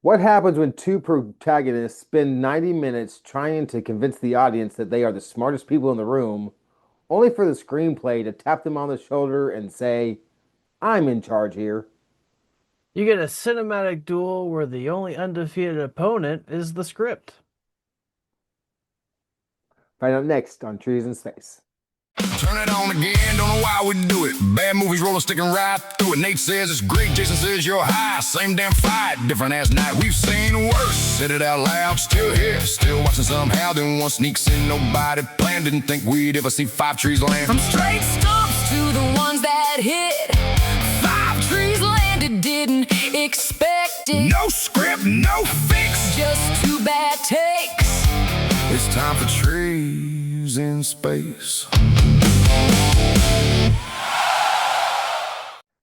What happens when two protagonists spend 90 minutes trying to convince the audience that they are the smartest people in the room, only for the screenplay to tap them on the shoulder and say, I'm in charge here? You get a cinematic duel where the only undefeated opponent is the script. Find out next on Trees in Space. Turn it on again, don't know why we do it. Bad movies rolling, sticking right through it. Nate says it's great, Jason says you're high. Same damn fight, different ass night. We've seen worse, said it out loud. Still here, still watching somehow. Then one sneaks in, nobody planned. Didn't think we'd ever see 5 trees land. From straight stumps to the ones that hit. 5 trees landed, didn't expect it. No script, no fix. Just 2 bad takes. It's time for trees in space.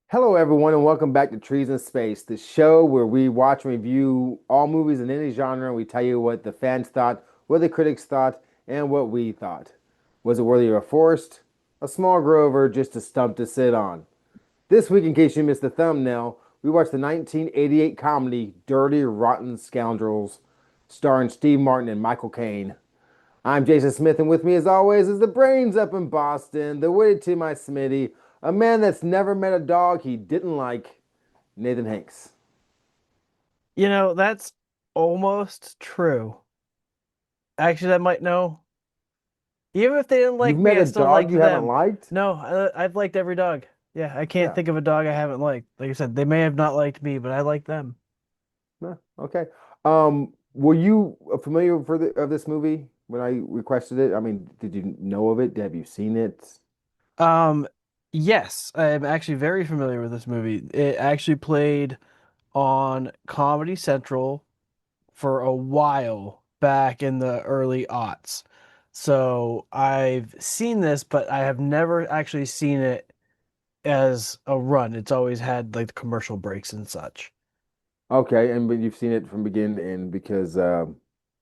Hello, everyone, and welcome back to Trees in Space, the show where we watch and review all movies in any genre, and we tell you what the fans thought, what the critics thought, and what we thought. Was it worthy of a forest, a small grove, or just a stump to sit on? This week, in case you missed the thumbnail, we watched the 1988 comedy Dirty Rotten Scoundrels, starring Steve Martin and Michael Caine. I'm Jason Smith, and with me, as always, is the brains up in Boston, the witty to my Smitty, a man that's never met a dog he didn't like, Nathan Hanks. That's almost true. Actually, that might know. Even if they didn't You've like me, met I a still dog liked you haven't them. liked? No, I've liked every dog. Yeah, I can't Yeah. think of a dog I haven't liked. Like I said, they may have not liked me, but I like them. No. Okay. Were you familiar of this movie when I requested it? I mean, did you know of it? Have you seen it? Um, yes, I'm actually very familiar with this movie. It actually played on Comedy Central for a while back in the early aughts. So I've seen this, but I have never actually seen it as a run. It's always had like the commercial breaks and such. Okay, and but you've seen it from beginning to end because I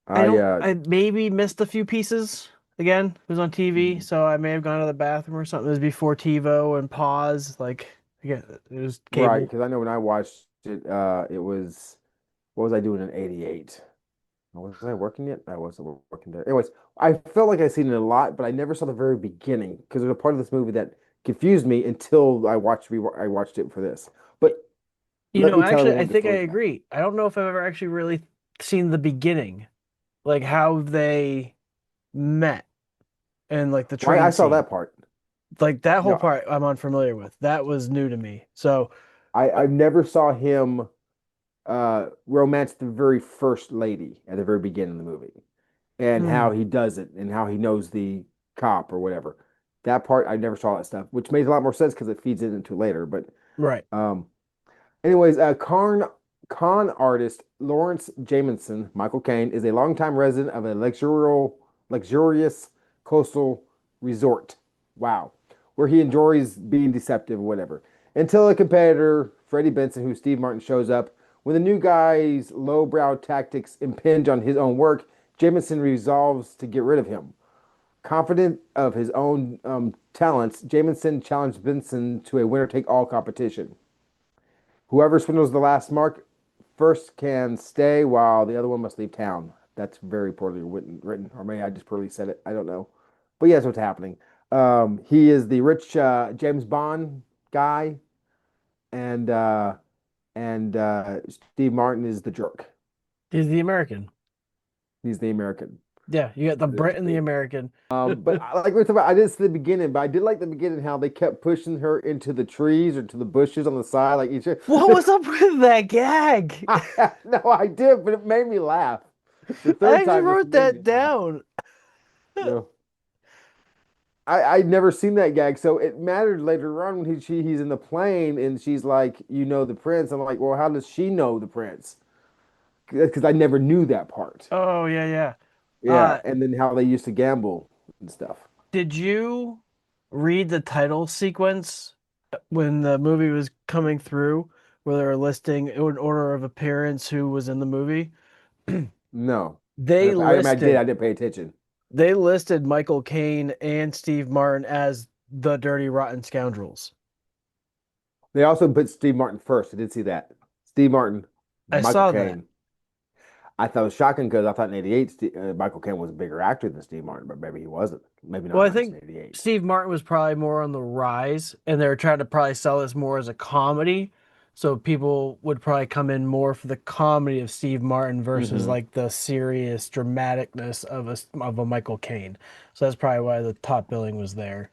I don't, I maybe missed a few pieces again. It was on TV, mm, so I may have gone to the bathroom or something. It was before TiVo and pause. Like, again, it was right, cable. because I know when I watched it, it was what was I doing in '88? Was I working yet? I wasn't working there. Anyways, I felt like I seen it a lot, but I never saw the very beginning because there's a part of this movie that confused me until I watched it for this. But let me tell Actually, everyone I what the think I story's about. agree. I don't know if I've ever actually really seen the beginning, like how they met and like the Why I train saw scene. that part. Like that whole No, part I'm unfamiliar with. That was new to me. So, I never saw him romance the very first lady at the very beginning of the movie and how hmm. he does it and how he knows the cop or whatever. That part I never saw that stuff, which makes a lot more sense because it feeds into later. But Right. um, anyways, con artist Lawrence Jameson, Michael Caine, is a longtime resident of a luxurious coastal resort. Wow, where he enjoys being deceptive or whatever. Until a competitor, Freddie Benson, who Steve Martin shows up. When the new guy's lowbrow tactics impinge on his own work, Jameson resolves to get rid of him. Confident of his own talents, Jameson challenged Benson to a winner-take-all competition. Whoever swindles the last mark first can stay, while the other one must leave town. That's very poorly written, or maybe I just poorly said it. I don't know, but yeah, that's what's happening. He is the rich James Bond guy, and Steve Martin is the jerk. He's the American. He's the American. Yeah, you got the The, Brit and the the, American. but like we talked about, I didn't see the beginning, but I did like the beginning how they kept pushing her into the trees or to the bushes on the side, like each. What was up with that gag? No, I did, but it made me laugh. The I third actually time just wrote made me that laugh. down. You know, I'd never seen that gag, so it mattered later on when he's in the plane and she's like, "You know the prince." I'm like, "Well, how does she know the prince?" Because I never knew that part. Oh yeah, yeah. Yeah, Uh, and then how they used to gamble and stuff. did you read the title sequence when the movie was coming through, where they were listing in order of appearance who was in the movie? No, They I mean, I did. I listed didn't pay attention. they listed Michael Caine and Steve Martin as the Dirty Rotten Scoundrels. They also put Steve Martin first. I did see that. Steve Martin, I Michael saw that. Caine. I thought it was shocking because I thought in '88 Michael Caine was a bigger actor than Steve Martin, but maybe he wasn't. Maybe not Well, in I think 1988. Steve Martin was probably more on the rise, and they were trying to probably sell this more as a comedy. So people would probably come in more for the comedy of Steve Martin versus Hmm. like the serious dramaticness of a Michael Caine. So that's probably why the top billing was there.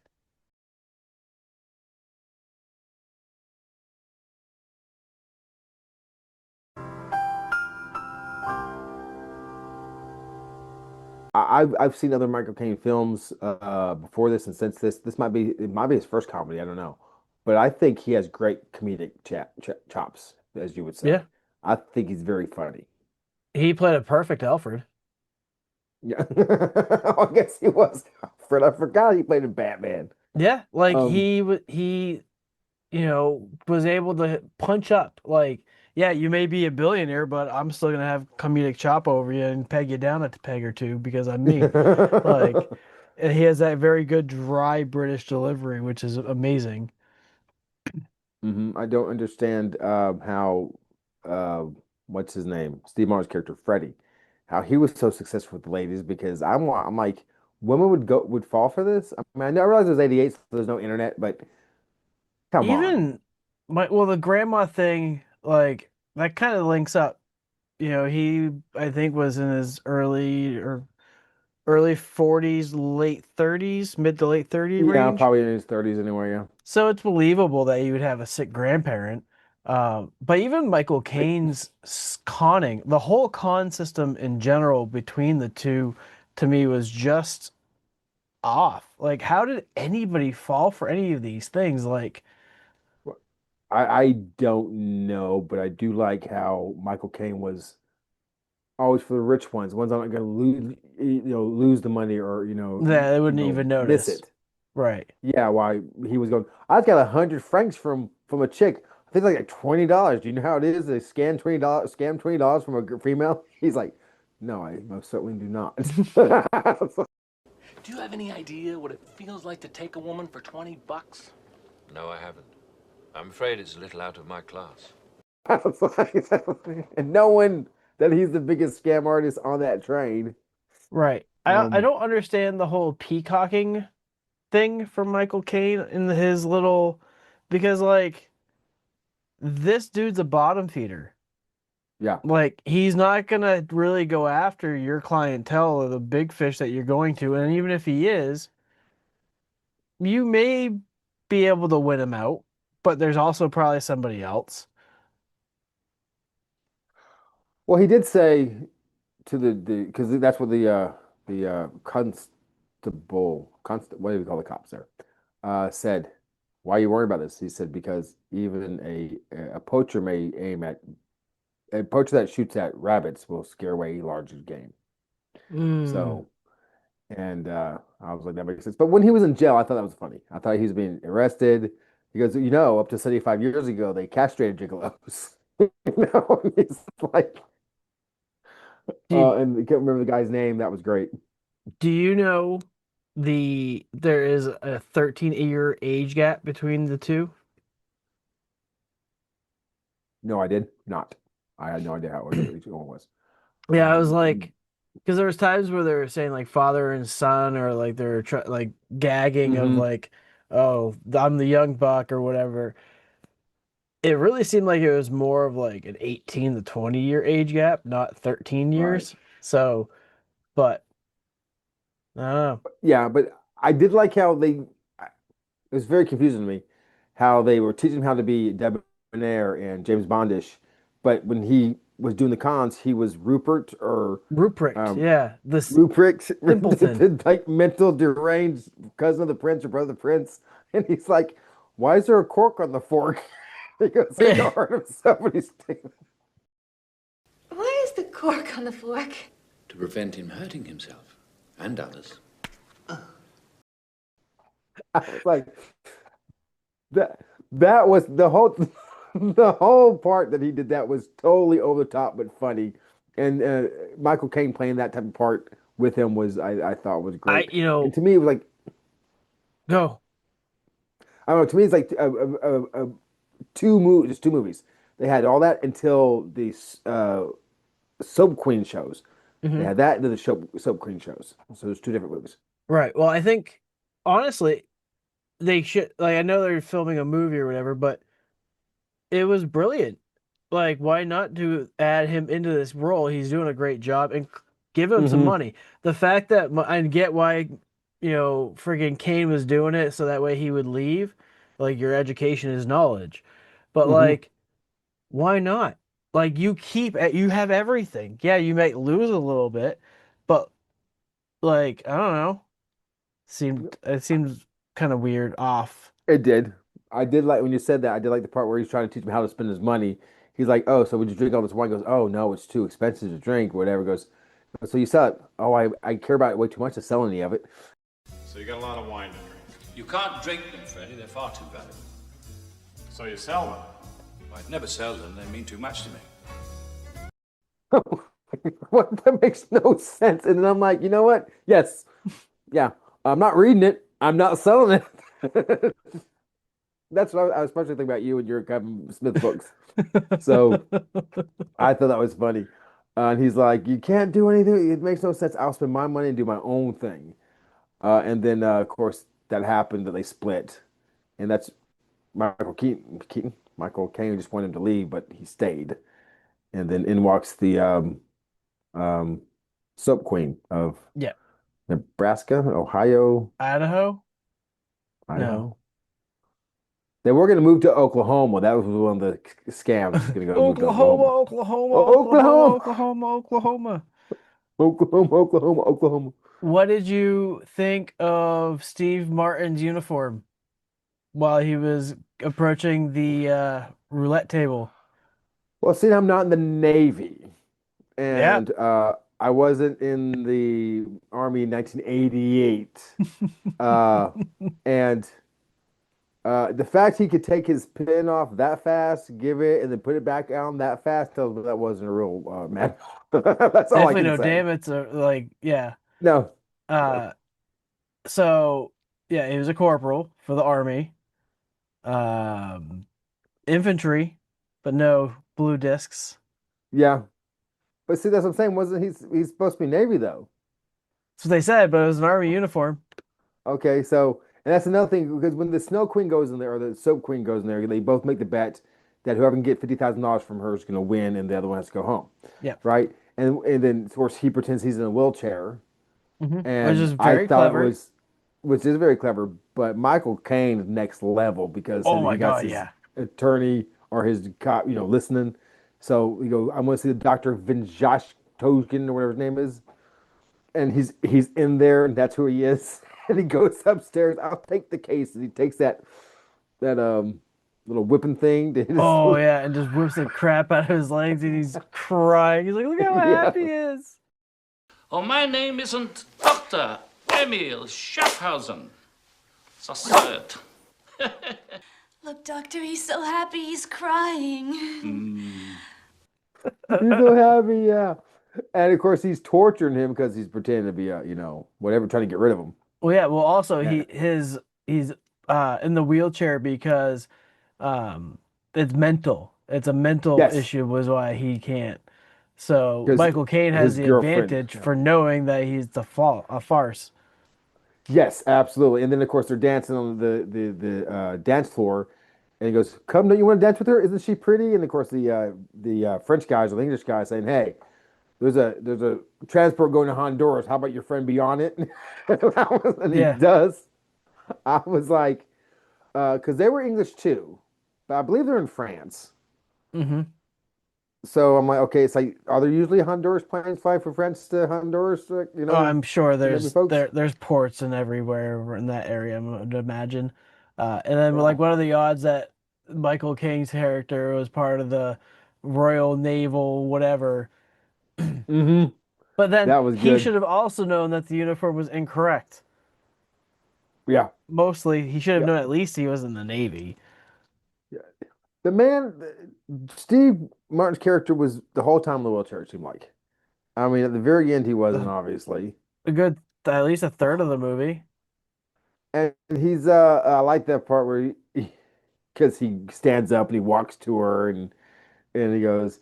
I've seen other Michael Caine films before this and since this. It might be his first comedy. I don't know, but I think he has great comedic chops, as you would say. Yeah, I think he's very funny. he played a perfect Alfred. Yeah, I guess he was Alfred. I forgot he played in Batman. Yeah, like Um, he was able to punch up. Like, yeah, you may be a billionaire, but I'm still gonna have comedic chop over you and peg you down a peg or two because I'm me. Like, and he has that very good dry British delivery, which is amazing. I don't understand how uh, what's his name? Steve Martin's character Freddie, how he was so successful with the ladies because I'm like women would fall for this. I mean, I realize it was '88, so there's no internet, but come on. Even the grandma thing, like that kind of links up. He I think was in his early 40s, late 30s, mid to late 30 Yeah, range. probably in his 30s anyway. Yeah. So it's believable that you would have a sick grandparent. But even Michael Caine's conning, the whole con system in general between the two, to me was just off. Like, how did anybody fall for any of these things? Like, I don't know, but I do like how Michael Caine was always for the rich ones I'm not going to lose the money or that they wouldn't even miss notice. it. Right. Yeah, why he was going, I've got 100 francs from a chick. I think like $20. Do you know how it is? They scam $20 from a female. He's like, no, I most certainly do not. Do you have any idea what it feels like to take a woman for 20 bucks? No, I haven't. I'm afraid it's a little out of my class. And knowing that he's the biggest scam artist on that train. Right. I Um, don't understand the whole peacocking thing from Michael Caine in his little because like this dude's a bottom feeder. yeah. Like he's not gonna really go after your clientele or the big fish that you're going to, and even if he is, you may be able to win him out, but there's also probably somebody else. Well, he did say to the because that's what the what do we call the cops there said, why are you worried about this? He said because even a poacher may aim at a poacher that shoots at rabbits will scare away larger game. Mm. So and I was like that makes sense. But when he was in jail, I thought that was funny. I thought he was being arrested because up to 75 years ago they castrated gigolos. It's like Do and I can't remember the guy's name. That was great. do you know there is a 13-year age gap between the two? No, I did not. I had no idea how each one was. Yeah, I was And like, because there was times where they were saying like father and son, or like they were like gagging of hmm like, oh, I'm the young buck or whatever. It really seemed like it was more of like an 18 to 20-year age gap, not 13 right. years. So, but I don't know. Yeah, but I did like how it was very confusing to me how they were teaching him how to be debonair and James Bondish, but when he was doing the cons, he was Rupert or Ruprecht, um, yeah, this Rupert, simpleton. the like mental deranged cousin of the prince or brother of the prince, and he's like, "Why is there a cork on the fork?" He goes, "I Yeah. never heard of somebody's thing." Why is the cork on the fork? To prevent him hurting himself and others. I was like, that was the whole the whole part that he did that was totally over the top but funny. And Michael Caine playing that type of part with him was I thought was I, great. And to me it was like go. I don't know, to me it's like two movies, just two movies. They had all that until the Soap Queen shows. They Hmm. had that and then the Soap Queen shows. So there's two different movies. Right. Well, I think honestly, they should like I know they're filming a movie or whatever, but it was brilliant. Like, why not do add him into this role? He's doing a great job and give him some Hmm. money. The fact that I get why, friggin' Kane was doing it so that way he would leave. Like, your education is knowledge. But Hmm. like, why not? Like, you have everything. Yeah, you might lose a little bit, but like, I don't know. It seems kind of weird off. It did. I did like when you said that. I did like the part where he's trying to teach him how to spend his money. He's like, "Oh, so would you drink all this wine?" He goes, "Oh no, it's too expensive to drink." Whatever. He goes, "So you sell it?" "Oh, I care about it way too much to sell any of it." So you got a lot of wine to drink. You can't drink them, Freddie. They're far too valuable. So you sell them. I'd never sell them. They mean too much to me. What? That makes no sense. And then I'm like, you know what? Yes, yeah. I'm not reading it. I'm not selling it. That's what I was especially thinking about you and your Kevin Smith books. So I thought that was funny. And he's like, "You can't do anything. It makes no sense. I'll spend my money and do my own thing." And then, of course, that happened that they split. And that's Michael Caine just wanted him to leave, but he stayed. And then in walks the um, Soap Queen of Yeah. Nebraska, Ohio, Idaho? Idaho. No. They were going to move to Oklahoma. That was one of the scams. Going to go move to Oklahoma, Oklahoma. Oklahoma, Oklahoma, Oklahoma, Oklahoma, Oklahoma. Oklahoma, Oklahoma, Oklahoma. What did you think of Steve Martin's uniform while he was approaching the roulette table? Well, see, I'm not in the Navy, Yeah. and I wasn't in the Army in 1988. Uh, and the fact he could take his pin off that fast, give it, and then put it back on that fast tells me that wasn't a real man. That's all I Definitely can no say. damn it's like yeah. No, no. Uh so yeah, he was a corporal for the army. Um Infantry, but no blue discs. Yeah, but see, that's what I'm saying. Wasn't he's supposed to be Navy though? That's what they said, but it was an army uniform. Okay, so and that's another thing because when the Snow Queen goes in there or the Soap Queen goes in there, they both make the bet that whoever can get $50,000 from her is going to win, and the other one has to go home, Yeah. right? And then of course he pretends he's in a wheelchair, Which and is I very thought it clever. was, which is very clever, but Michael Caine is next level because Oh he my got God, his yeah. attorney or his cop, listening. So you go, I'm going to see the Doctor Vinjash Togen or whatever his name is, and he's in there, and that's who he is. And he goes upstairs. I'll take the case, and he takes that little whipping thing to hit his. Oh yeah, and just whips the crap out of his legs and he's crying. He's like, look how Yeah. happy he is. Oh, my name isn't Dr. Emil Schaffhausen. It's absurd. Look, Doctor, he's so happy he's crying. He's so happy, yeah. And of course, he's torturing him because he's pretending to be whatever, trying to get rid of him. Well, yeah. Well, also Yeah. he's in the wheelchair because um it's mental. It's a mental Yes, issue was why he can't. So because Michael Caine has his the girlfriend. advantage Yeah. for knowing that he's a farce. Yes, absolutely. And then of course they're dancing on the dance floor, and he goes, "Come, don't you want to dance with her? Isn't she pretty?" And of course the French guys or the English guys saying, "Hey, there's a transport going to Honduras. How about your friend be on it?" And he Yeah. does. I was like, because they were English too, but I believe they're in France. Hmm. So I'm like, okay, it's like, are there usually Honduras planes fly from France to Honduras? Oh, I'm sure Maybe folks. there's ports and everywhere in that area, I would imagine. And then Yeah. like what are the odds that Michael Caine's character was part of the Royal Naval whatever? Hmm. But then That was he good. should have also known that the uniform was incorrect. Yeah. Mostly, he should have Yeah. known at least he was in the Navy. Yeah. The man, Steve Martin's character was the whole time in the wheelchair, it seemed like. I mean, at the very end, he wasn't, A obviously. good, at least a third of the movie. And he's, I like that part where because he stands up and he walks to her and he goes,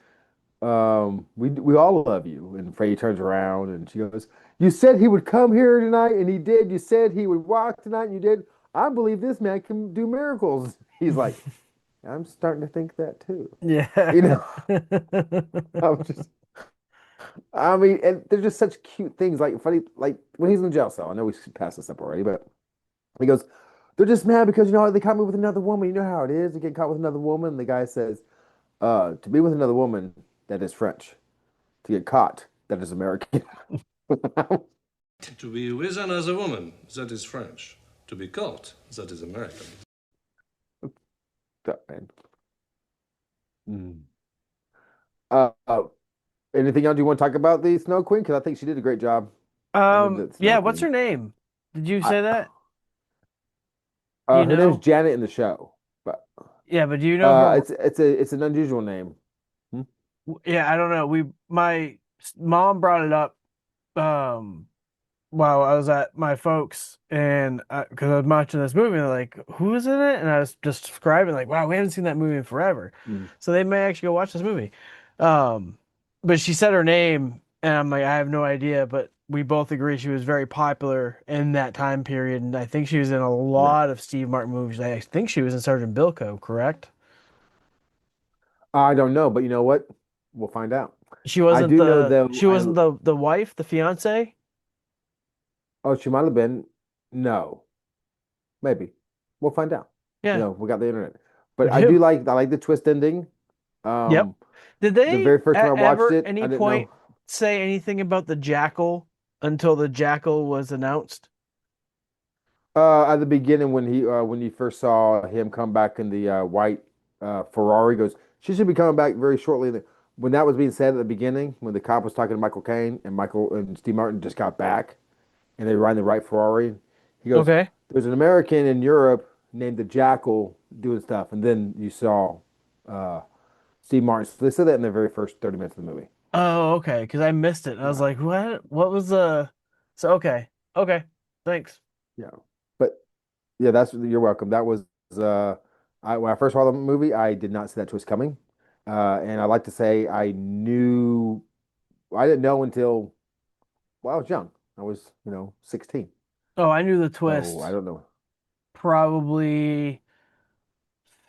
we all love you. And Freddie turns around and she goes, you said he would come here tonight, and he did. You said he would walk tonight, and you did. I believe this man can do miracles. He's like, I'm starting to think that too. Yeah. You know, I'm just, I mean, and they're just such cute things. Like funny, like when he's in the jail cell. I know we passed this up already, but he goes, they're just mad because they caught me with another woman. You know how it is. You get caught with another woman. The guy says, to be with another woman, that is French. To get caught, that is American. To be with another woman, that is French. To be caught, that is American. Man. Mm. Anything else you want to talk about the Snow Queen? Because I think she did a great job. Yeah, what's her name? Did you say that? Her name's Janet in the show, but yeah, but do you know her? It's an unusual name. Yeah, I don't know. My mom brought it up while I was at my folks, and because I was watching this movie, and they're like, "Who is in it?" And I was just describing, like, "Wow, we haven't seen that movie in forever." So they may actually go watch this movie. But she said her name, and I'm like, I have no idea. But we both agree she was very popular in that time period, and I think she was in a lot of Steve Martin movies. I think she was in Sergeant Bilko, correct? I don't know, but you know what? We'll find out. She wasn't I do know though. she wasn't the wife, the fiance. Oh, she might have been. No, maybe. We'll find out. Yeah, We got the internet. But we do. I like the twist ending. Yep. Did The they very first time I watched ever it, any I didn't point know. say anything about the Jackal until the Jackal was announced? At the beginning, when you first saw him come back in the white Ferrari, he goes, she should be coming back very shortly. When that was being said at the beginning, when the cop was talking to Michael Caine and Michael and Steve Martin just got back, and they were riding the right Ferrari, he goes, Okay. "There's an American in Europe named the Jackal doing stuff," and then you saw uh, Steve Martin. So they said that in the very first 30 minutes of the movie. Oh, okay, because I missed it. I was Yeah, like, what? What was the? So okay, okay, thanks. yeah, but yeah, you're welcome. That was uh, when I first saw the movie, I did not see that twist coming, and I like to say I didn't know until I was young. I was 16, Oh, I knew the so I twist don't know. probably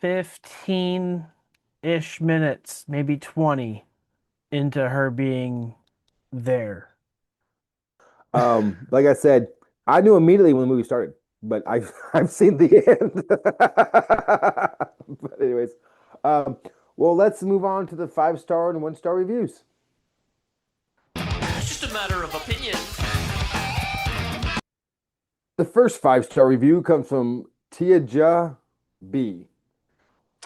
15-ish minutes, maybe 20 into her being there. Like I said, I knew immediately when the movie started, but I've seen the end. But anyways, um, well, let's move on to the 5-star and 1-star reviews. It's just a matter of opinion. The first 5-star review comes from Tia Ja B.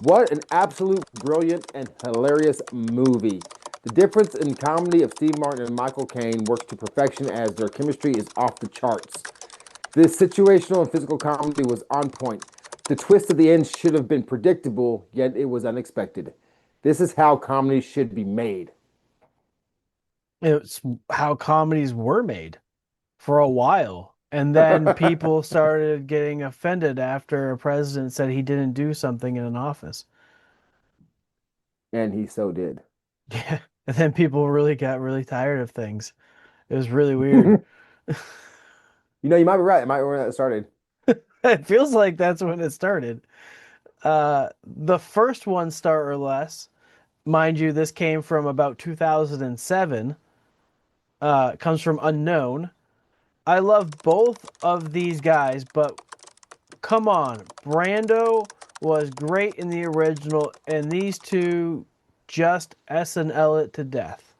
What an absolute brilliant and hilarious movie. The difference in comedy of Steve Martin and Michael Caine works to perfection as their chemistry is off the charts. This situational and physical comedy was on point. The twist at the end should have been predictable, yet it was unexpected. This is how comedy should be made. It's how comedies were made for a while. And then people started getting offended after a president said he didn't do something in an office. And he so did. Yeah. And then people really got really tired of things. It was really weird. You might be right. It might be where that started. It feels like that's when it started. The first 1 star or less, mind you, this came from about 2007, comes from Unknown. I love both of these guys, but come on, Brando was great in the original, and these two just SNL it to death.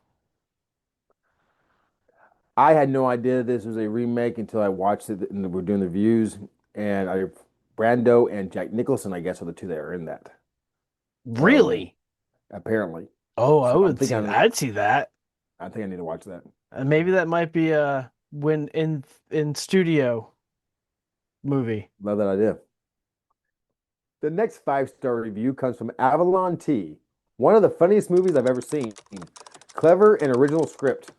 I had no idea this was a remake until I watched it and we're doing the views. And Brando and Jack Nicholson, I guess, are the two that are in that. So Really? apparently. Oh, I So would see. I'd see that. I think I need to watch that. And maybe that might be a when in studio movie. Love that idea. The next 5-star review comes from Avalon T. One of the funniest movies I've ever seen. Clever and original script.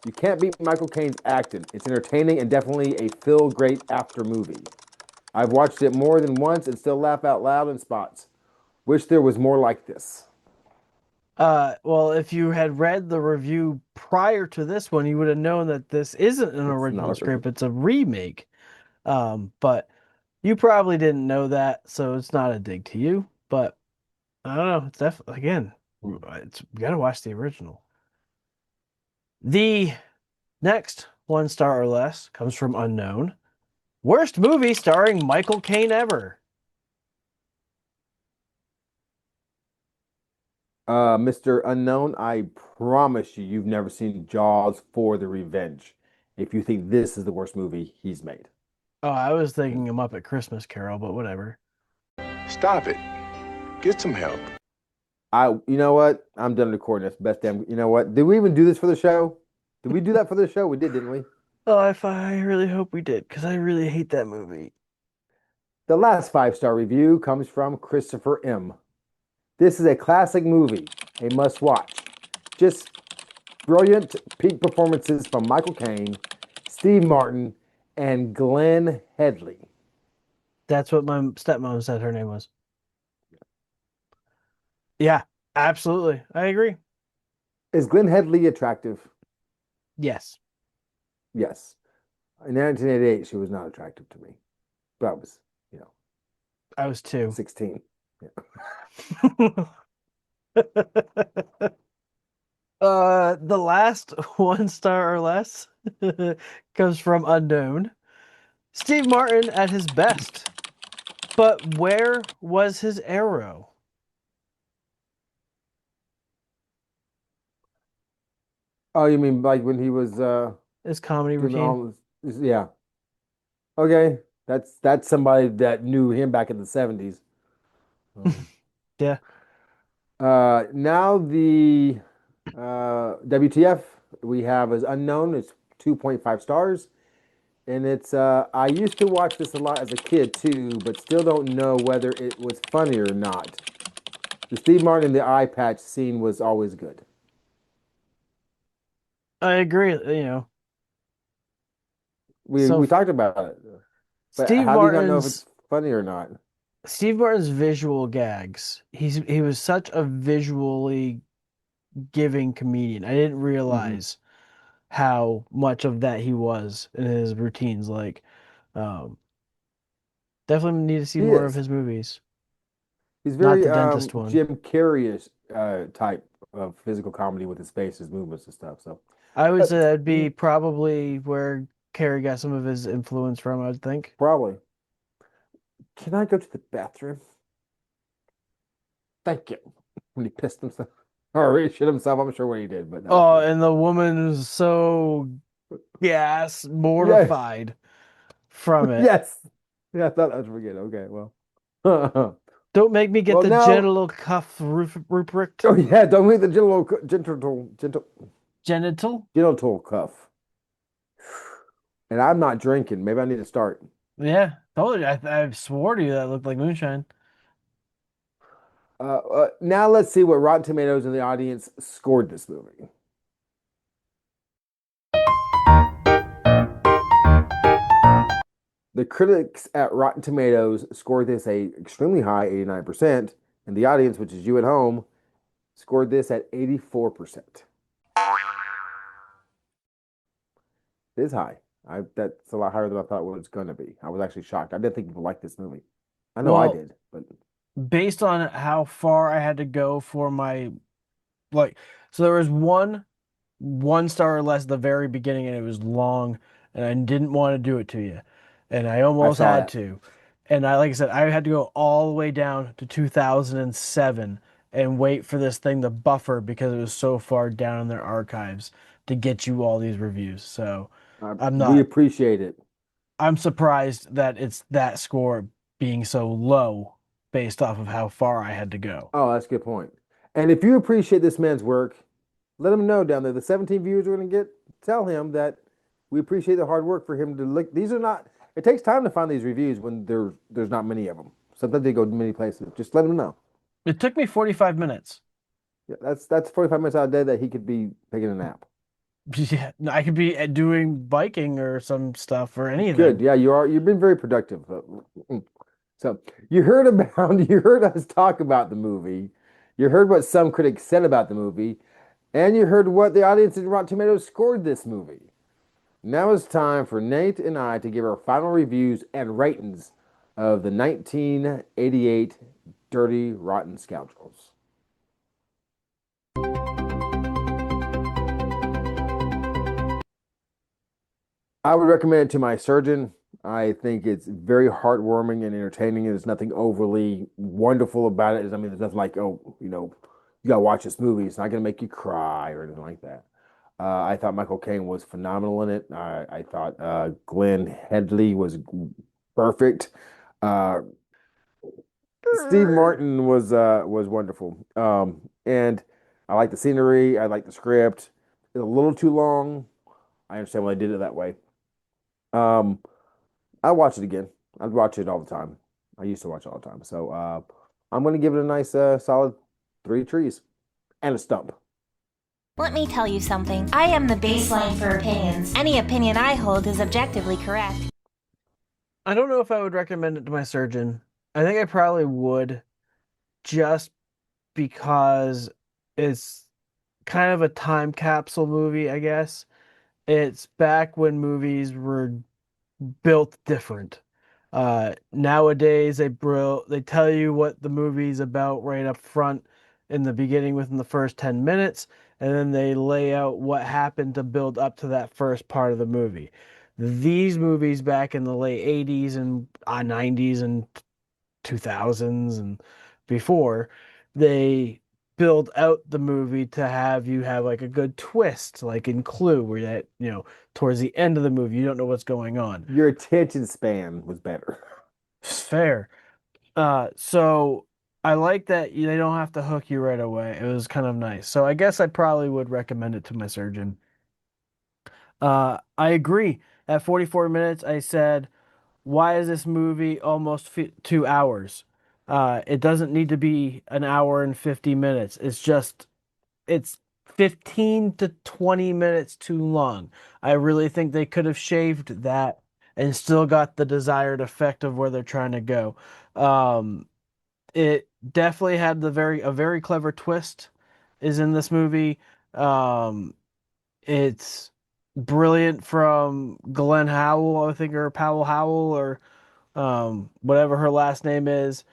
You can't beat Michael Caine's acting. It's entertaining and definitely a feel great after movie. I've watched it more than once and still laugh out loud in spots. Wish there was more like this. Well, if you had read the review prior to this one, you would have known that this isn't an It's not original original. script, it's a remake. But you probably didn't know that, so it's not a dig to you. But I don't know. It's definitely again, it's you gotta watch the original. The next 1 star or less comes from Unknown. Worst movie starring Michael Caine ever. Mr. Unknown, I promise you, you've never seen Jaws for the Revenge. If you think this is the worst movie he's made. Oh, I was thinking him up at Christmas Carol, but whatever. Stop it. Get some help. You know what? I'm done recording this. Best damn, you know what? Did we even do this for the show? Did we do that for the show? We did, didn't we? Oh, I really hope we did, because I really hate that movie. The last 5-star review comes from Christopher M. This is a classic movie, a must watch. Just brilliant peak performances from Michael Caine, Steve Martin, and Glenn Headley. That's what my stepmom said her name was. Yeah, absolutely. I agree. Is Glenn Headley attractive? Yes. Yes. In 1988, she was not attractive to me. But I was, I was 2. 16. Yeah. The last 1 star or less comes from Unknown. Steve Martin at his best. But where was his arrow? Oh, you mean like when he was His comedy doing routine. all this, yeah. Okay. That's somebody that knew him back in the 70s. Yeah. Now the WTF we have is Unknown. It's 2.5 stars. And it's I used to watch this a lot as a kid too, but still don't know whether it was funny or not. The Steve Martin and the eye patch scene was always good. I agree, you know. We So we talked about it. But Steve how do you not know if Martin's it's funny or not? Steve Martin's visual gags. He was such a visually giving comedian. I didn't Hmm. realize how much of that he was in his routines. Like, um, definitely need to see He more of is. his movies. He's Not very the dentist one. Jim Carrey-ish type of physical comedy with his face, his movements and stuff. So I would uh, say that'd be probably where Carey got some of his influence from, I would think. probably. Can I go to the bathroom? Thank you. When he pissed himself or he shit himself, I'm sure what he did, but that was Oh, funny. and the woman is so Yeah. mortified from it. Yes. Yeah, I thought I was forgetting. Okay, well. Don't make me get Well, the now, genital cuff rubric. oh yeah, don't make the Genital? genital cuff. And I'm not drinking. Maybe I need to start. Yeah, told you. I swore to you that looked like moonshine. Now let's see what Rotten Tomatoes and the audience scored this movie. The critics at Rotten Tomatoes scored this a extremely high 89%, and the audience, which is you at home, scored this at 84%. It is high. That's a lot higher than I thought it was going to be. I was actually shocked. I didn't think people liked this movie. I know I Well, did, but based on how far I had to go for my like, so there was 1 star or less at the very beginning, and it was long, and I didn't want to do it to you, and I I almost saw had that. to, and like I said, I had to go all the way down to 2007 and wait for this thing to buffer because it was so far down in their archives to get you all these reviews. So I'm We not. appreciate it. I'm surprised that it's that score being so low based off of how far I had to go. Oh, that's a good point. And if you appreciate this man's work, let him know down there. The 17 viewers we're going to get, tell him that we appreciate the hard work for him to look. These are not, it takes time to find these reviews when there's not many of them. Sometimes they go to many places. Just let him know. It took me 45 minutes. Yeah, that's 45 minutes out of the day that he could be taking a nap. Yeah, I could be doing biking or some stuff or Good. anything. Yeah, you've been very productive. So you heard us talk about the movie. You heard what some critics said about the movie, and you heard what the audience in Rotten Tomatoes scored this movie. Now it's time for Nate and I to give our final reviews and ratings of the 1988 Dirty Rotten Scoundrels. I would recommend it to my surgeon. I think it's very heartwarming and entertaining. There's nothing overly wonderful about it. I mean, there's nothing like, oh, you gotta watch this movie. It's not gonna make you cry or anything like that. I thought Michael Caine was phenomenal in it. I thought Glenn Headley was perfect. Uh, Steve Martin was wonderful. And I like the scenery. I like the script. It's a little too long. I understand why they did it that way. Um, I watch it again. I'd watch it all the time. I used to watch it all the time. So I'm going to give it a nice, solid 3 trees and a stump. Let me tell you something. I am the baseline for opinions. Any opinion I hold is objectively correct. I don't know if I would recommend it to my surgeon. I think I probably would, just because it's kind of a time capsule movie, I guess. It's back when movies were built different. Nowadays they tell you what the movie's about right up front in the beginning within the first 10 minutes, and then they lay out what happened to build up to that first part of the movie. These movies back in the late 80s and 90s and 2000s and before, they build out the movie to have you have like a good twist, like in Clue, where that, towards the end of the movie, you don't know what's going on. Your attention span was better. Fair. So I like that they don't have to hook you right away. It was kind of nice. So I guess I probably would recommend it to my surgeon. I agree. At 44 minutes, I said, why is this movie almost 2 hours? It doesn't need to be an hour and 50 minutes. It's 15 to 20 minutes too long. I really think they could have shaved that and still got the desired effect of where they're trying to go. It definitely had a very clever twist is in this movie. It's brilliant from Glenn Howell, I think, or Powell Howell, or whatever her last name is.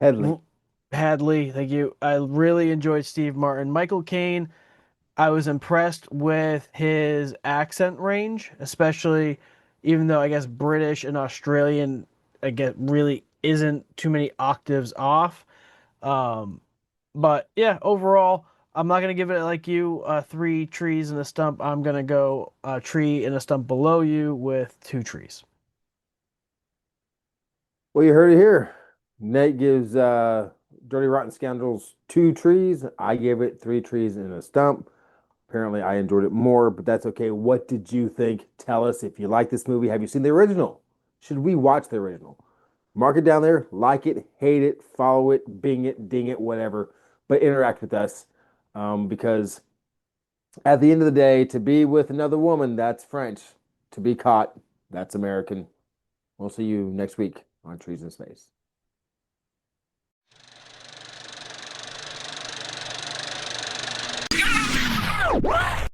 Hadley, thank you. I really enjoyed Steve Martin. Michael Caine, I was impressed with his accent range, especially even though I guess British and Australian, I get really isn't too many octaves off. But yeah, overall, I'm not gonna give it like you 3 trees and a stump. I'm gonna go a tree and a stump below you with 2 trees. Well, you heard it here. Nate gives Dirty Rotten Scoundrels 2 trees. I gave it 3 trees and a stump. Apparently, I enjoyed it more, but that's okay. What did you think? Tell us if you like this movie. Have you seen the original? Should we watch the original? Mark it down there. Like it, hate it, follow it, bing it, ding it, whatever. But interact with us because at the end of the day, to be with another woman, that's French. To be caught, that's American. We'll see you next week on Trees in Space. What?